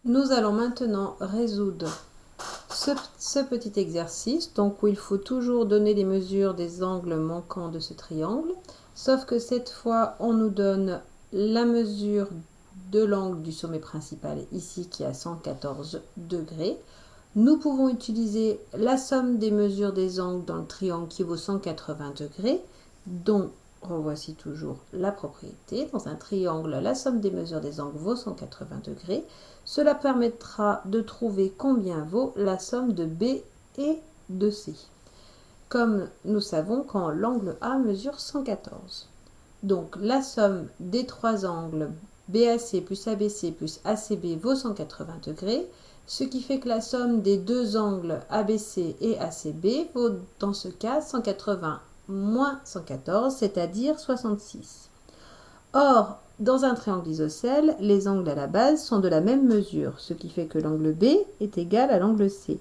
Nous allons maintenant résoudre ce petit exercice, donc où il faut toujours donner les mesures des angles manquants de ce triangle, sauf que cette fois on nous donne la mesure de l'angle du sommet principal ici qui est à 114 degrés. Nous pouvons utiliser la somme des mesures des angles dans le triangle qui vaut 180 degrés, dont revoici toujours la propriété. Dans un triangle, la somme des mesures des angles vaut 180 degrés. Cela permettra de trouver combien vaut la somme de B et de C. Comme nous savons quand l'angle A mesure 114. Donc la somme des trois angles BAC plus ABC plus ACB vaut 180 degrés, ce qui fait que la somme des deux angles ABC et ACB vaut dans ce cas 180 moins 114, c'est-à-dire 66. Or, dans un triangle isocèle, les angles à la base sont de la même mesure, ce qui fait que l'angle B est égal à l'angle C.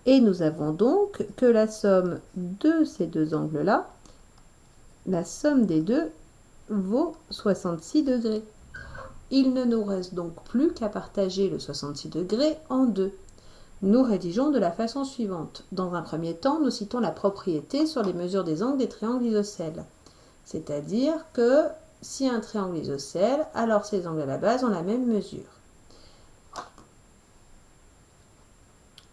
Et nous avons donc que la somme de ces deux angles-là, la somme des deux, vaut 66 degrés. Il ne nous reste donc plus qu'à partager le 66 degrés en deux. Nous rédigeons de la façon suivante. Dans un premier temps, nous citons la propriété sur les mesures des angles des triangles isocèles. C'est-à-dire que si un triangle isocèle, alors ses angles à la base ont la même mesure.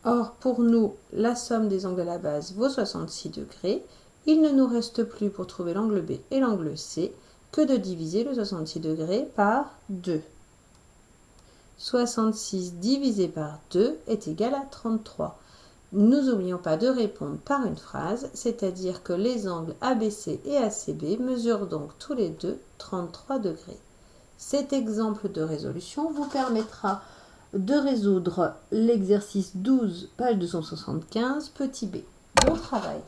Or, pour nous, la somme des angles à la base vaut 66 degrés. Il ne nous reste plus pour trouver l'angle B et l'angle C que de diviser le 66 degrés par 2. 66 divisé par 2 est égal à 33. Nous n'oublions pas de répondre par une phrase, c'est-à-dire que les angles ABC et ACB mesurent donc tous les deux 33 degrés. Cet exemple de résolution vous permettra de résoudre l'exercice 12, page 275, petit b. Bon travail!